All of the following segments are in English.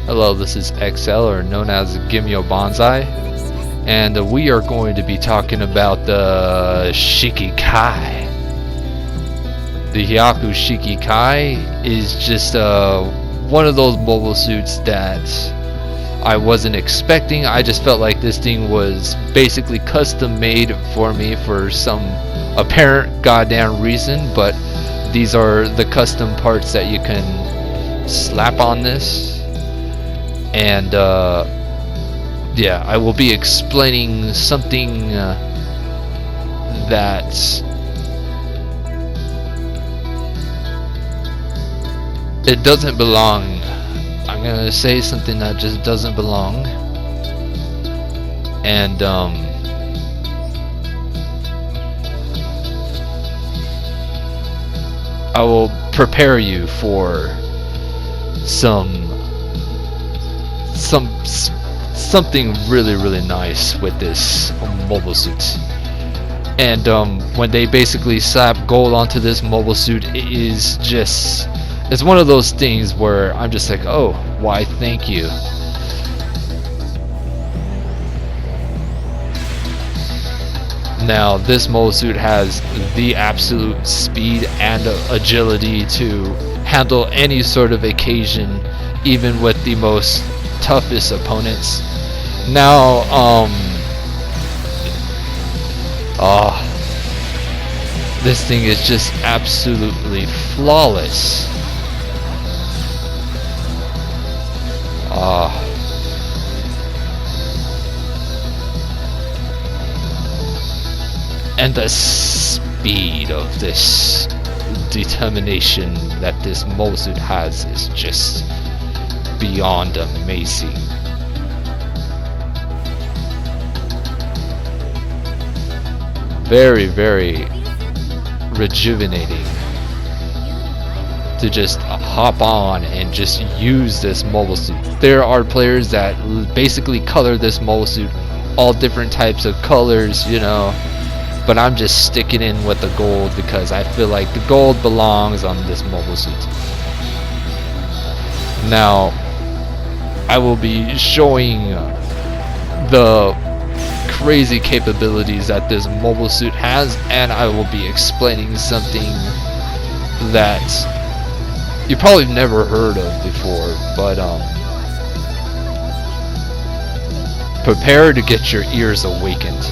Hello, this is XL, or known as GBO2, and we are going to be talking about the Shiki. The Hyaku Shiki is just one of those mobile suits that I wasn't expecting. I just felt like this thing was basically custom made for me for some apparent goddamn reason, but these are the custom parts that you can slap on this. And yeah, I will be explaining something that it doesn't belong. I'm gonna say something that just doesn't belong, and I will prepare you for something really nice with this mobile suit. And when they basically slap gold onto this mobile suit, it's one of those things where I'm just like, oh, why thank you. Now this mobile suit has the absolute speed and agility to handle any sort of occasion, even with the most toughest opponents. Now this thing is just absolutely flawless. And the speed of this determination that this mobile suit has is just beyond amazing. Very rejuvenating to just hop on and just use this mobile suit. There are players that basically color this mobile suit all different types of colors, you know, but I'm just sticking in with the gold because I feel like the gold belongs on this mobile suit. Now I will be showing the crazy capabilities that this mobile suit has, and I will be explaining something that you probably never heard of before, but prepare to get your ears awakened.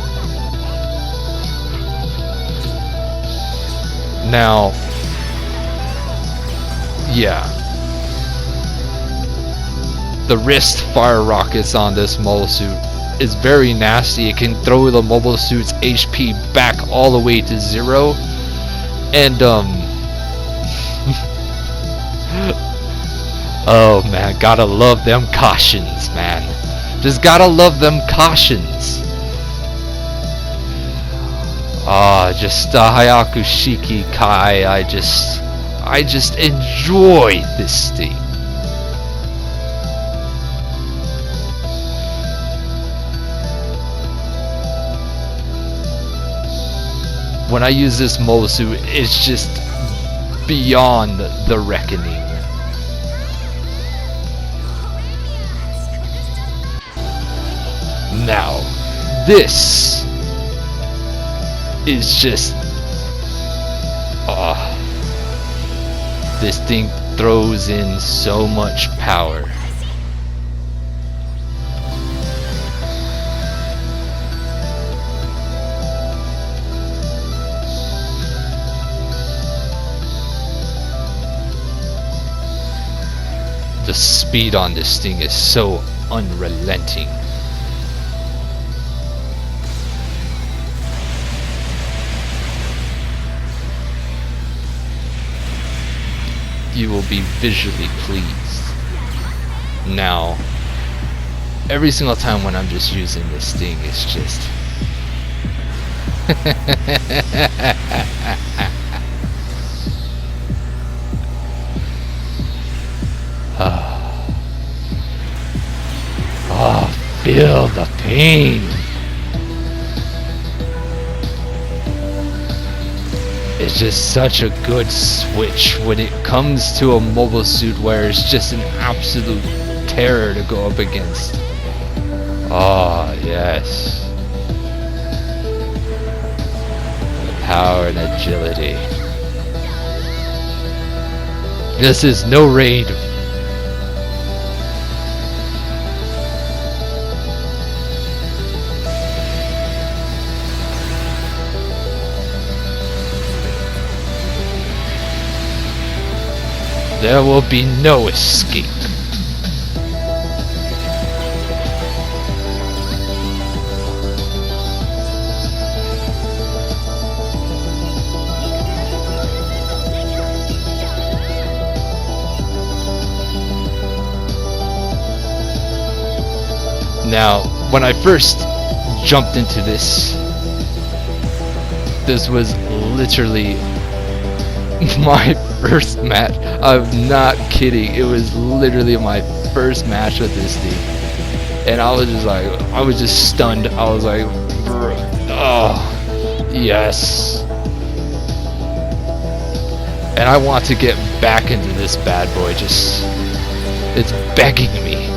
Now, yeah, the wrist fire rockets on this mobile suit is very nasty. It can throw the mobile suit's HP back all the way to 0, and oh man, gotta love them cautions, man. Just gotta love them cautions. Just Hyaku Shiki. I just enjoy this thing. When I use this mobile suit, it's just beyond the reckoning. Now, this is just this thing throws in so much power. The speed on this thing is so unrelenting. You will be visually pleased. Now, every single time when I'm just using this thing, it's just feel the pain. It's just such a good switch when it comes to a mobile suit where it's just an absolute terror to go up against. Oh, yes. The power and agility. This is no raid. There will be no escape. Now, when I first jumped into this was literally my first match. I'm not kidding. It was literally my first match with this thing. And I was just like, I was just stunned. I was like, oh, yes. And I want to get back into this bad boy. Just, it's begging me.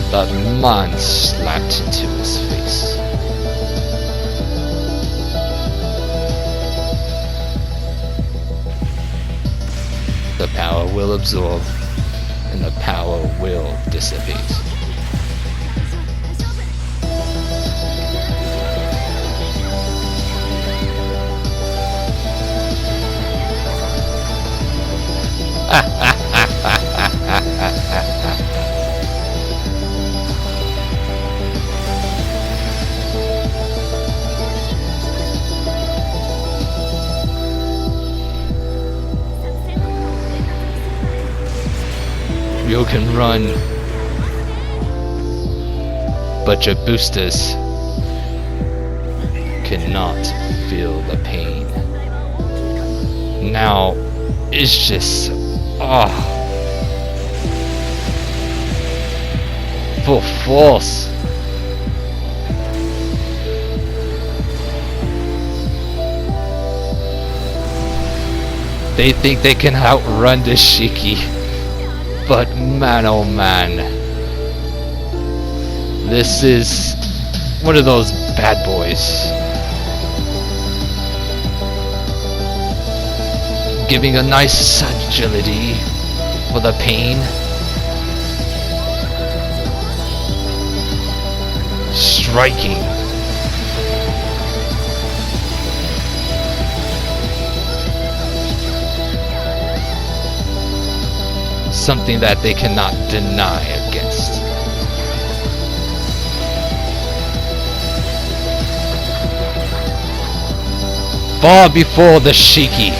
That man slapped into his face. The power will absorb, and the power will dissipate. You can run, but your boosters cannot feel the pain. Now, it's just, full force. They think they can outrun the Shiki. But man, oh man, this is one of those bad boys. Giving a nice agility for the pain. Striking. Something that they cannot deny against. Far before the Shiki.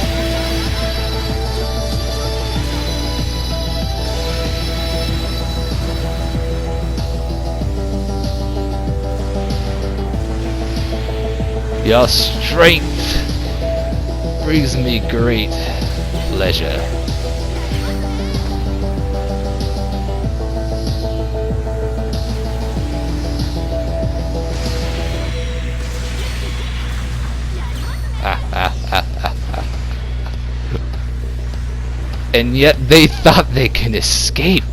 Your strength brings me great pleasure. And yet they thought they can escape.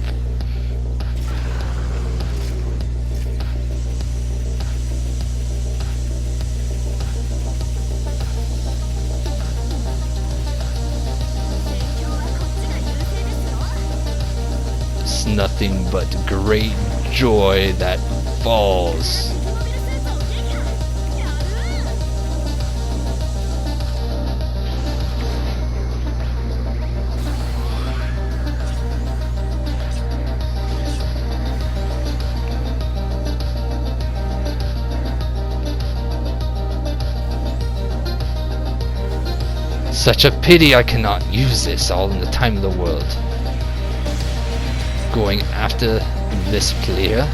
It's nothing but great joy that falls. Such a pity I cannot use this all in the time of the world. Going after this player.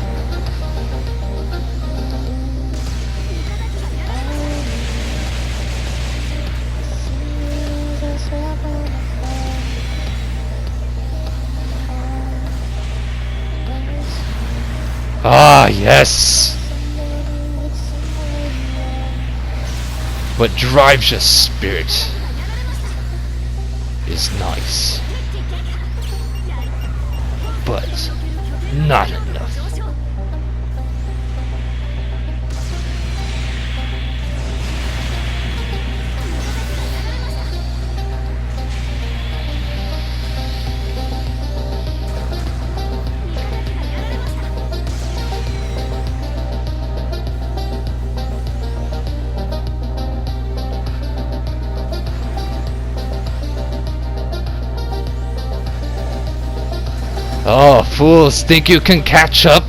Ah, yes! What drives your spirit is nice, but not enough. Oh, fools think you can catch up?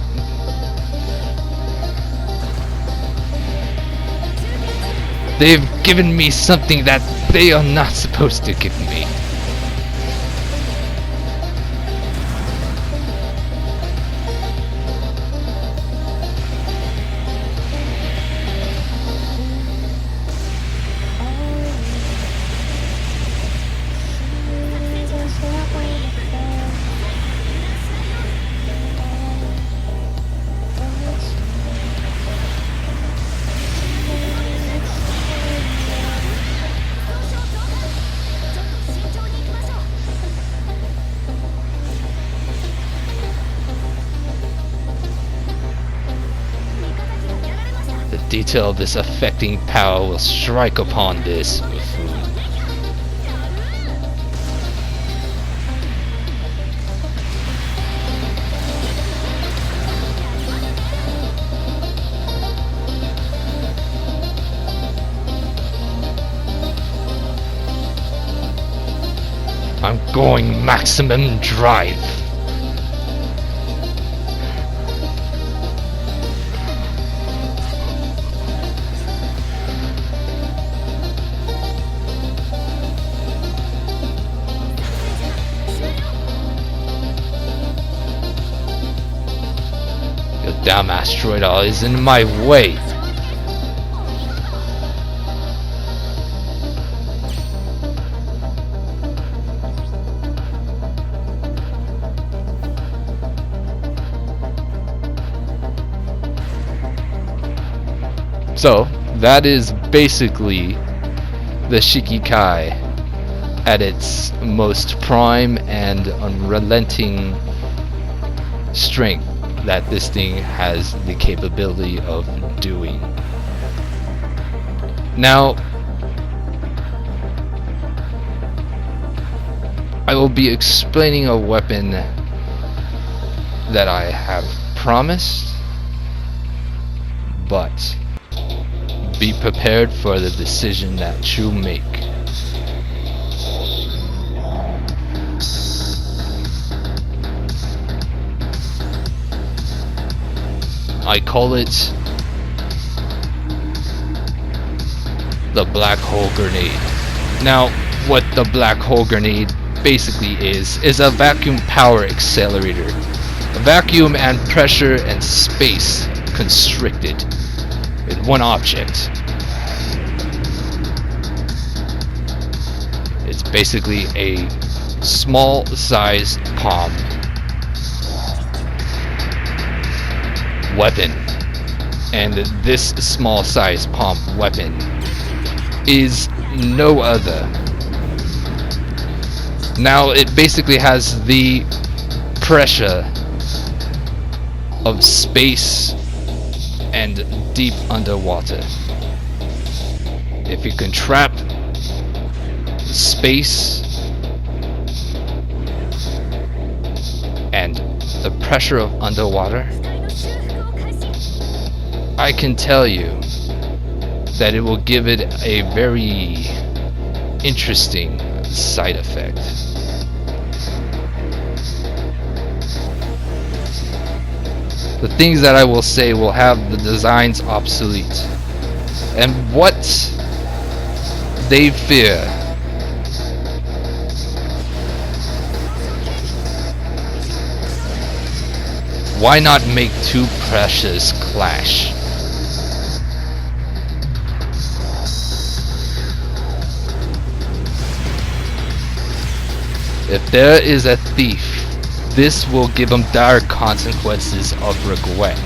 They've given me something that they are not supposed to give me. The detail of this affecting power will strike upon this buffoon. I'm going maximum drive. Your damn asteroid is in my way. So, that is basically the Shiki at its most prime and unrelenting strength that this thing has the capability of doing. Now, I will be explaining a weapon that I have promised, but be prepared for the decision that you make. I call it the black hole grenade. Now, what the black hole grenade basically is a vacuum power accelerator. A vacuum and pressure and space constricted in one object. It's basically a small sized palm weapon, and this small sized palm weapon is no other. Now it basically has the pressure of space and deep underwater. If you can trap space and the pressure of underwater, I can tell you that it will give it a very interesting side effect. The things that I will say will have the designs obsolete, and what they fear why not make two pressures clash? If there is a thief, this will give him dire consequences of regret.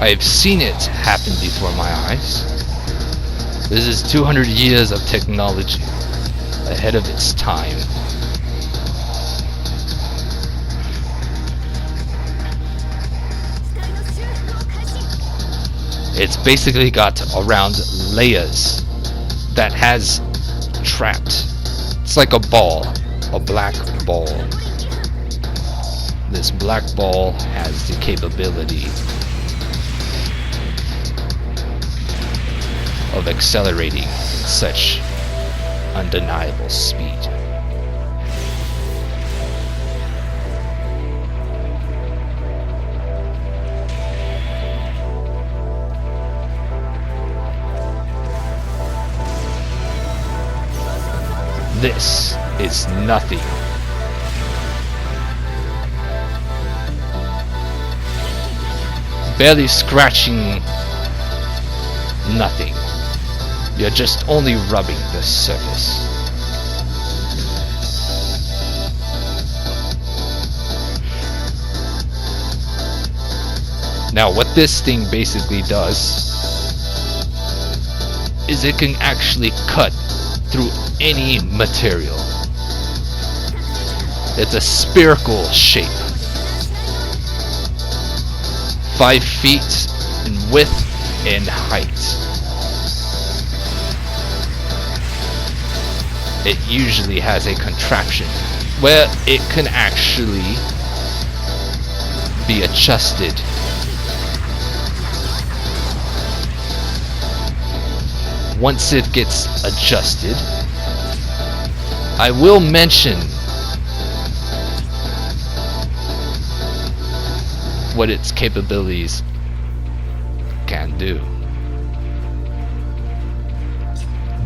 I've seen it happen before my eyes. This is 200 years of technology ahead of its time. It's basically got around layers that has trapped. It's like a ball, a black ball. This black ball has the capability of accelerating at such undeniable speed. This is nothing. Barely scratching nothing. You're just only rubbing the surface. Now what this thing basically does is it can actually cut through any material. It's a spherical shape. 5 feet in width and height. It usually has a contraption where it can actually be adjusted. Once it gets adjusted, I will mention what its capabilities can do.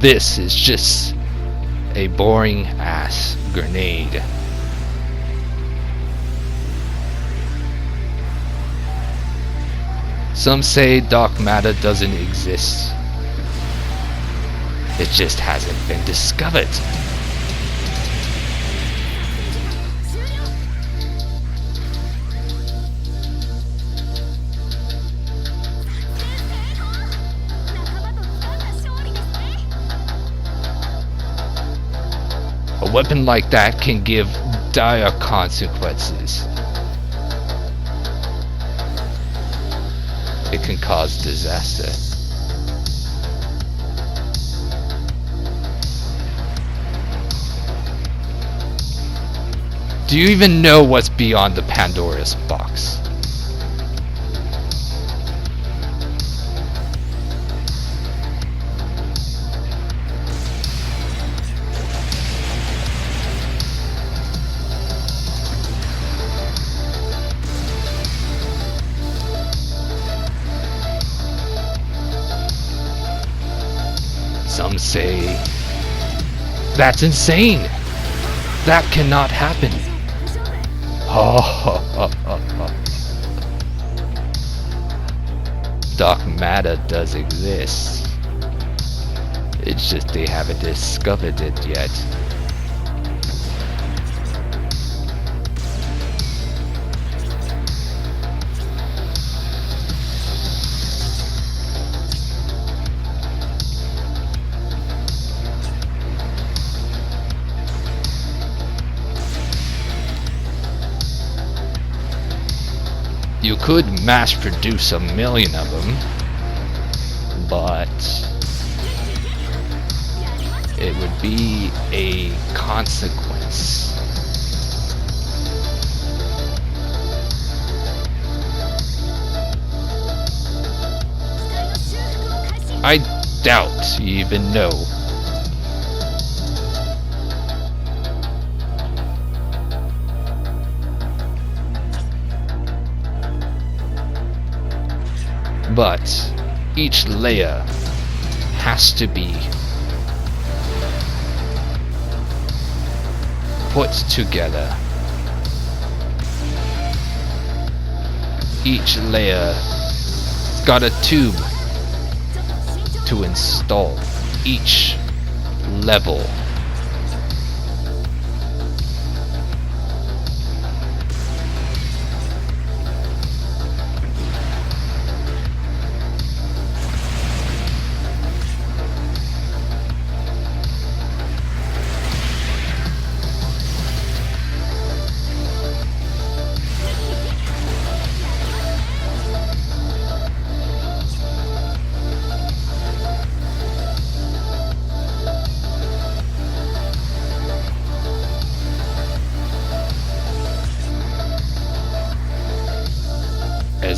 This is just a boring ass grenade. Some say dark matter doesn't exist. It just hasn't been discovered. A weapon like that can give dire consequences. It can cause disaster. Do you even know what's beyond the Pandora's box? Some say that's insane. That cannot happen. Dark matter does exist. It's just they haven't discovered it yet. You could mass produce 1 million of them, but it would be a consequence. I doubt you even know. But each layer has to be put together. Each layer's got a tube to install. Each level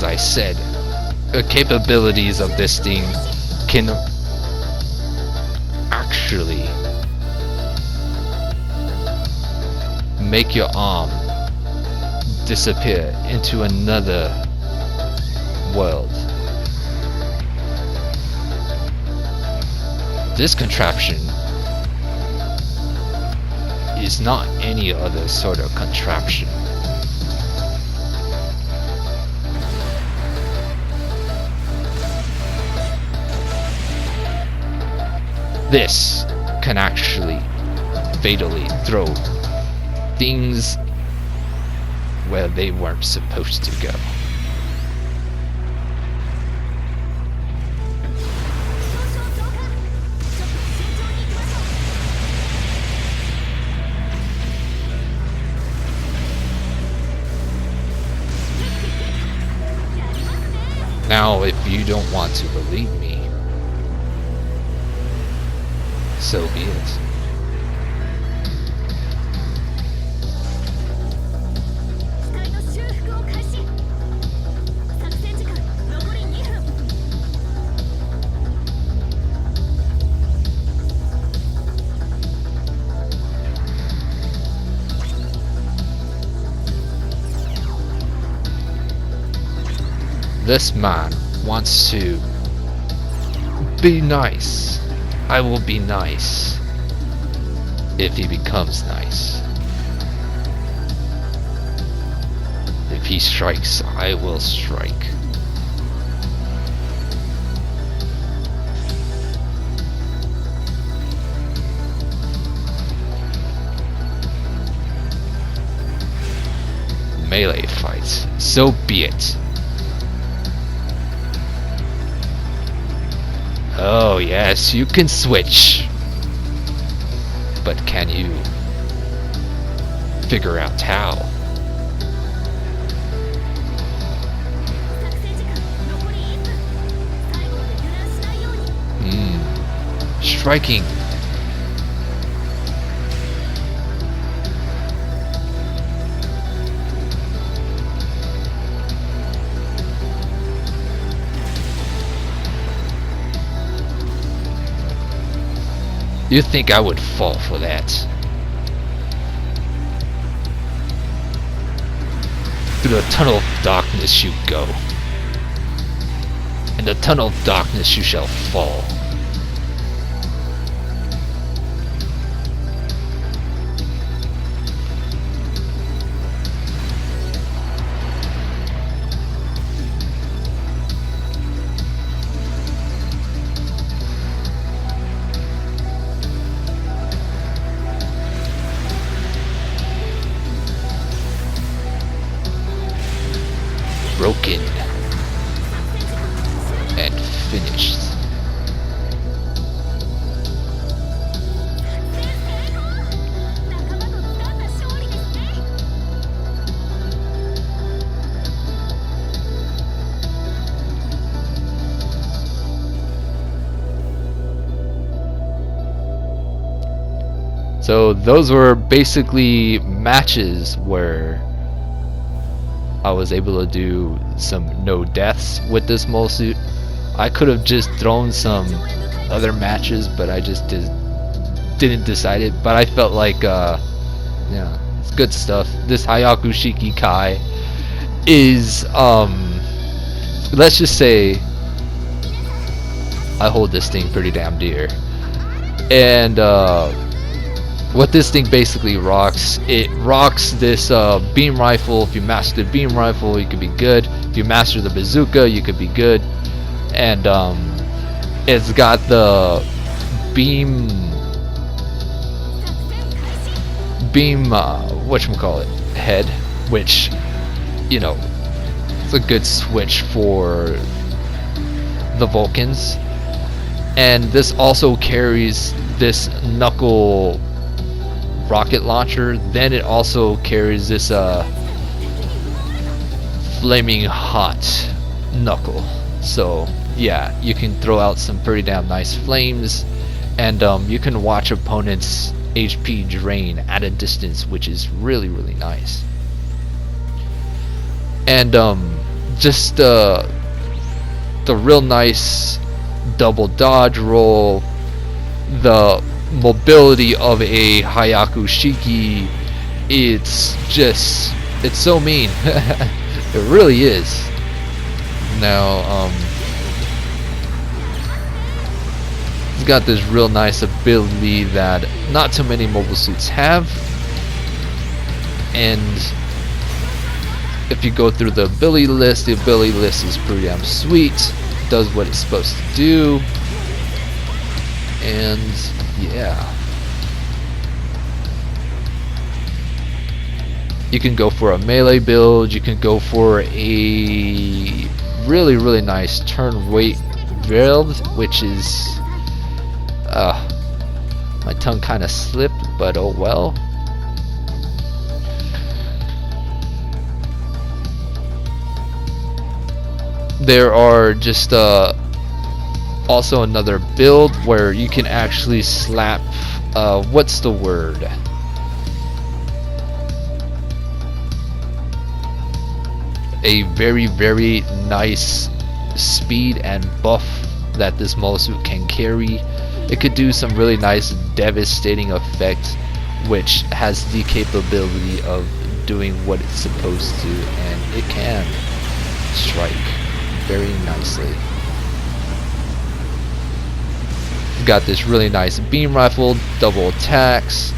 I said, the capabilities of this thing can actually make your arm disappear into another world. This contraption is not any other sort of contraption. This can actually fatally throw things where they weren't supposed to go. Now, if you don't want to believe me, so be it. This man wants to be nice. I will be nice if he becomes nice. If he strikes, I will strike. Melee fights, so be it. Oh yes, you can switch. But can you figure out how? Striking. You think I would fall for that? Through the tunnel of darkness you go. In the tunnel of darkness you shall fall. Broken and finished. So those were basically matches where I was able to do some no deaths with this mole suit. I could have just thrown some other matches, but I just didn't decide it. But I felt like, yeah, it's good stuff. This Hyaku Shiki Kai is, let's just say, I hold this thing pretty damn dear. And what this thing basically rocks, it rocks this beam rifle. If you master the beam rifle, you could be good. If you master the bazooka, you could be good. And it's got the beam whatchamacallit, head, which, you know, it's a good switch for the Vulcans. And this also carries this knuckle rocket launcher. Then it also carries this flaming hot knuckle. So yeah, you can throw out some pretty damn nice flames, and you can watch opponents' HP drain at a distance, which is really, really nice. And just the real nice double dodge roll, the mobility of a Hyaku Shiki. It's so mean. It really is. Now, he's got this real nice ability that not too many mobile suits have. And if you go through the ability list is pretty damn sweet. Does what it's supposed to do. And yeah. You can go for a melee build, you can go for a really nice turn weight build, which is my tongue kind of slipped, but oh well. There are just also another build where you can actually slap what's the word? A very nice speed and buff that this mobile suit can carry. It could do some really nice devastating effect, which has the capability of doing what it's supposed to, and it can strike very nicely. Got this really nice beam rifle, double attacks.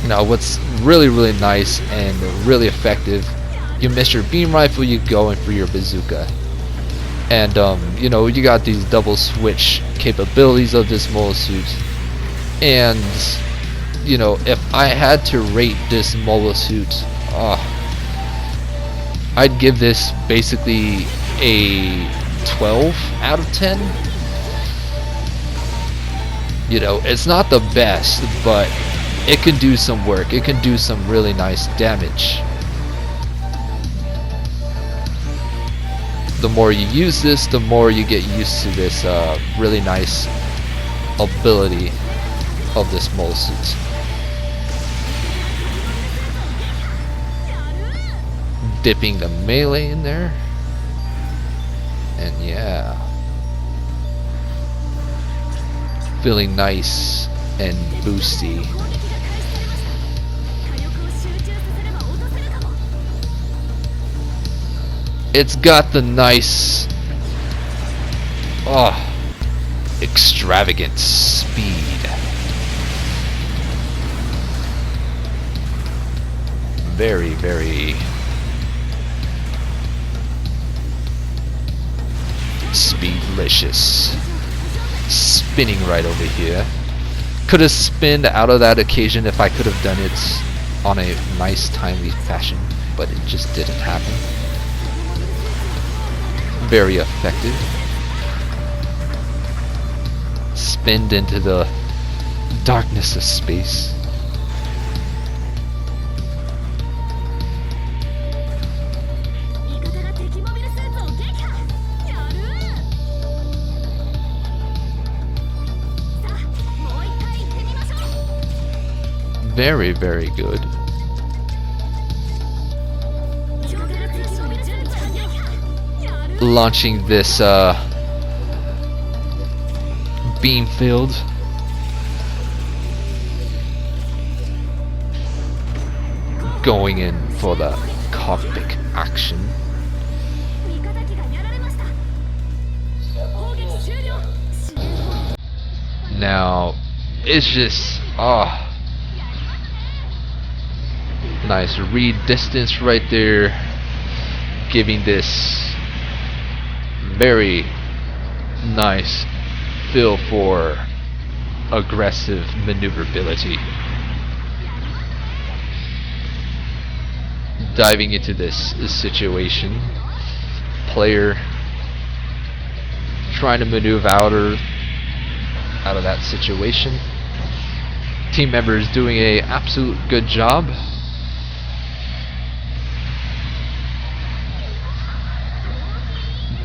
Now what's really nice and really effective, you miss your beam rifle, you go in for your bazooka. And you know, you got these double switch capabilities of this mobile suit. And you know, if I had to rate this mobile suit, I'd give this basically a 12 out of 10. You know, it's not the best, but it can do some work. It can do some really nice damage. The more you use this, the more you get used to this really nice ability of this mole suit. Dipping the melee in there, and yeah, feeling nice and boosty. It's got the nice, extravagant speed. Very speedlicious. Spinning right over here. Could have spinned out of that occasion if I could have done it on a nice timely fashion, but it just didn't happen. Very effective. Spinned into the darkness of space. Very good. Launching this beam field. Going in for the cockpit action. Now it's just nice read distance right there, giving this very nice feel for aggressive maneuverability. Diving into this situation, player trying to maneuver out of that situation. Team members doing a absolute good job.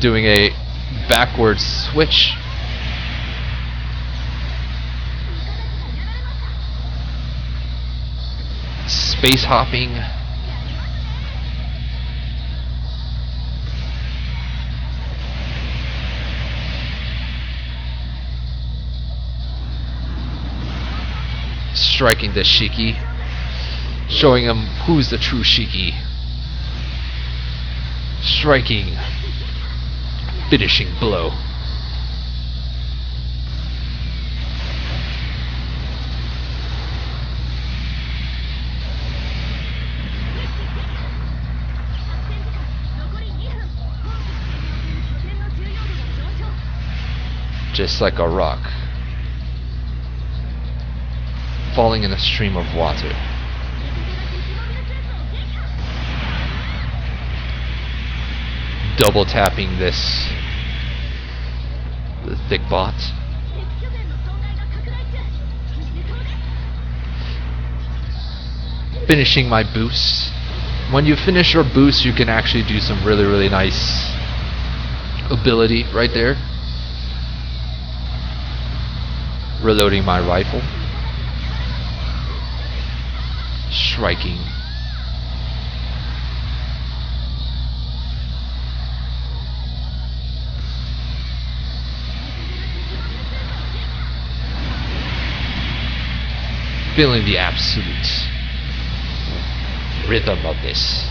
Doing a backwards switch. Space hopping. striking the Shiki, showing him who's the true Shiki. Striking, finishing blow. Just like a rock falling in a stream of water. Double tapping the thick bot. Finishing my boost. When you finish your boost, you can actually do some really nice ability right there. Reloading my rifle. Striking. Feeling the absolute rhythm of this.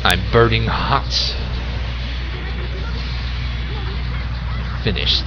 I'm burning hot. Finished.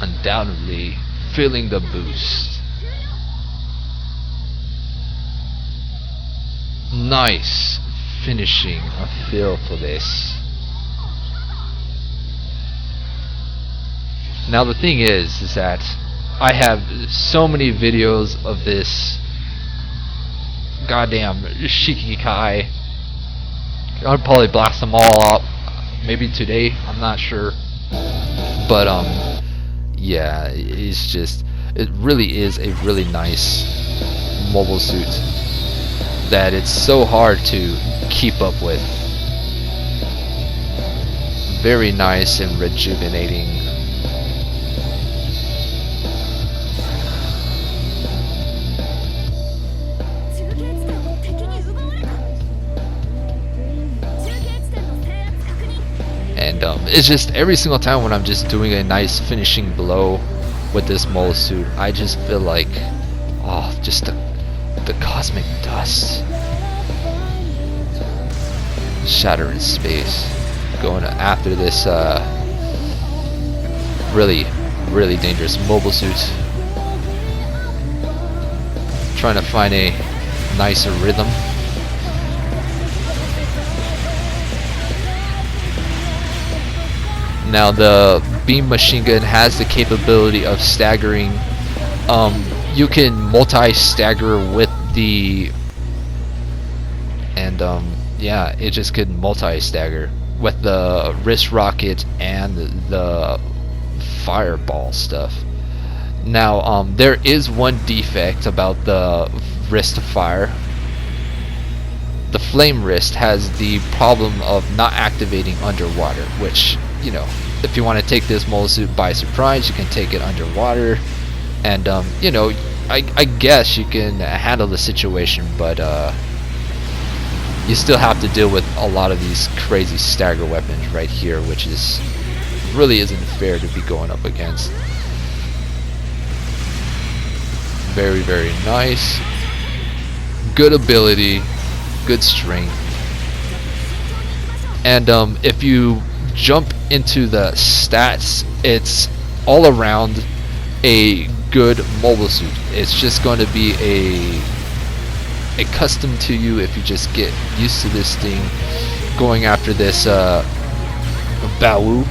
Undoubtedly feeling the boost. Nice finishing a feel for this. Now the thing is that I have so many videos of this goddamn Shiki Kai. I'll probably blast them all up maybe today, I'm not sure, but yeah, it's just, it really is a really nice mobile suit that it's so hard to keep up with. Very nice and rejuvenating. And it's just every single time when I'm just doing a nice finishing blow with this mole suit, I just feel like, oh, just the cosmic dust shatter in space, going after this really dangerous mobile suit, trying to find a nicer rhythm. Now the beam machine gun has the capability of staggering. You can multi-stagger with the, and yeah, it just could multi-stagger with the wrist rocket and the fireball stuff. Now there is one defect about the wrist fire. The flame wrist has the problem of not activating underwater, which, you know, if you want to take this mole suit by surprise, you can take it underwater, and you know, I guess you can handle the situation, but you still have to deal with a lot of these crazy stagger weapons right here, which is really isn't fair to be going up against. Very nice, good ability, good strength, and if you jump into the stats, it's all around a good mobile suit. It's just going to be a custom to you if you just get used to this thing, going after this Bawu.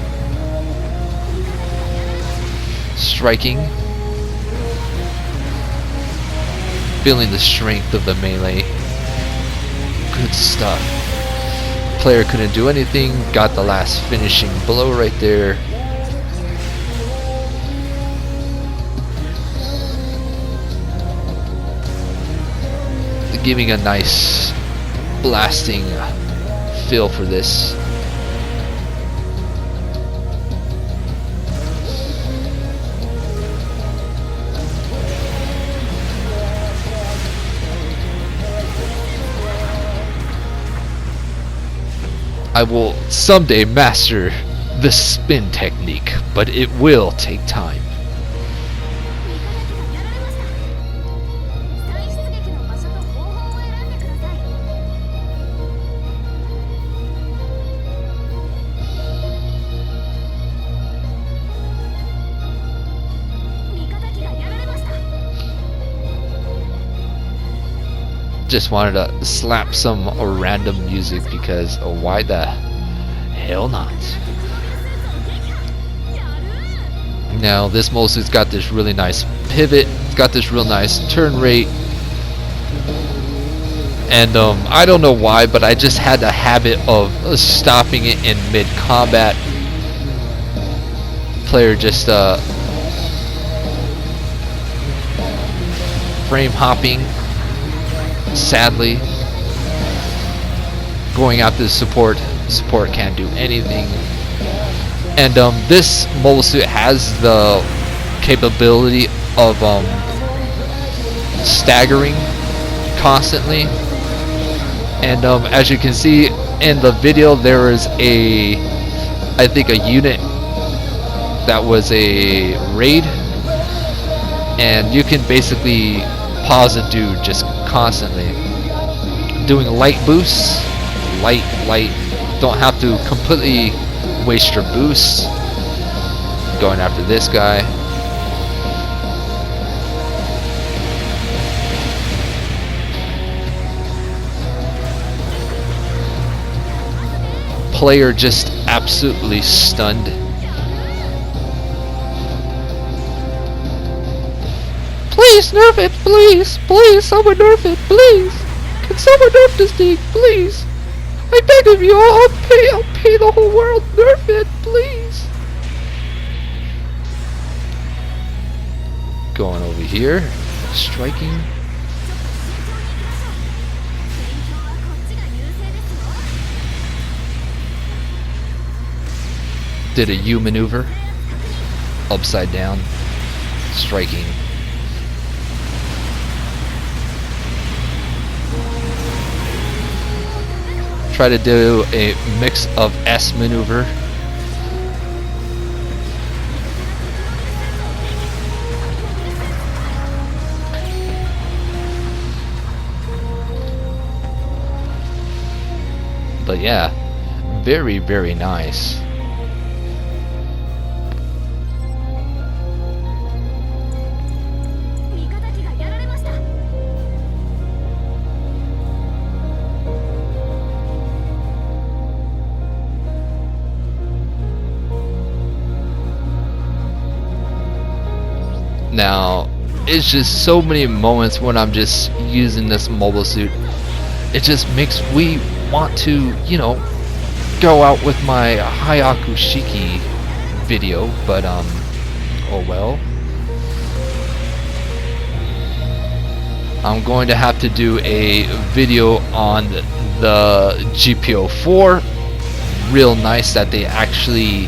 Striking. Feeling the strength of the melee. Good stuff. Player couldn't do anything. Got the last finishing blow right there. Giving a nice blasting feel for this. I will someday master the spin technique, but it will take time. Just wanted to slap some random music because why the hell not? Now this mostly's got this really nice pivot, it's got this real nice turn rate, and I don't know why, but I just had a habit of stopping it in mid-combat. Player just frame hopping. Sadly, going after the support can't do anything. And this mobile suit has the capability of staggering constantly. And as you can see in the video, there is I think a unit that was a raid, and you can basically pause a dude just constantly doing light boosts, light, don't have to completely waste your boosts going after this guy. Player just absolutely stunned. Please nerf it, please, someone nerf it, please. Can someone nerf this thing, please? I beg of you, I'll pay the whole world. Nerf it, please. Going over here, striking. Did a U maneuver, upside down, striking. Try to do a mix of S maneuver. But yeah, very, very nice. Now, it's just so many moments when I'm just using this mobile suit. It just makes me want to, you know, go out with my Hyaku Shiki video, but oh well. I'm going to have to do a video on the GBO4. Real nice that they actually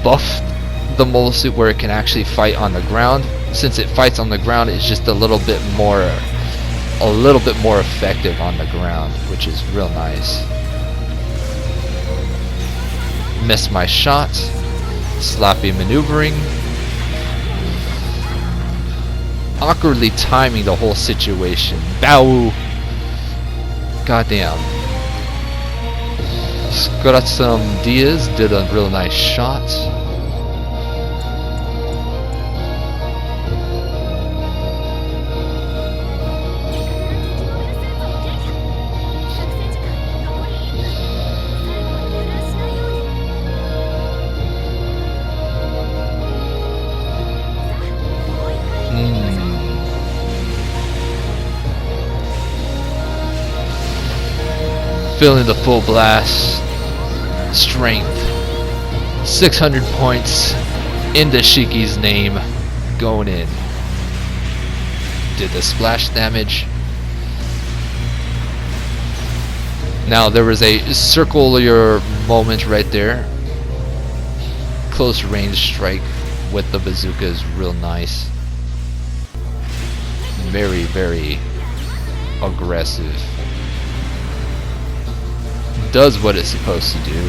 buffed the mobile suit where it can actually fight on the ground. Since it fights on the ground, it's just a little bit more effective on the ground, which is real nice. Missed my shot. Sloppy maneuvering. Awkwardly timing the whole situation. Bow. Goddamn. Scratsum Diaz did a real nice shot. Feeling the full blast. Strength. 600 points into Shiki's name. Going in. Did the splash damage. Now there was a circular moment right there. Close range strike with the bazooka is real nice. Very, very aggressive. Does what it's supposed to do.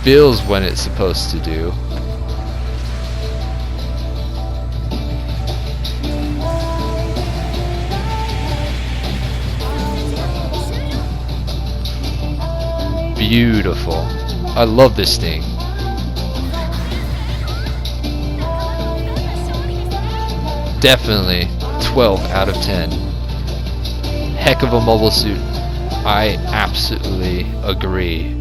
Feels what it's supposed to do. Beautiful. I love this thing. Definitely 12 out of 10. Heck of a mobile suit. I absolutely agree.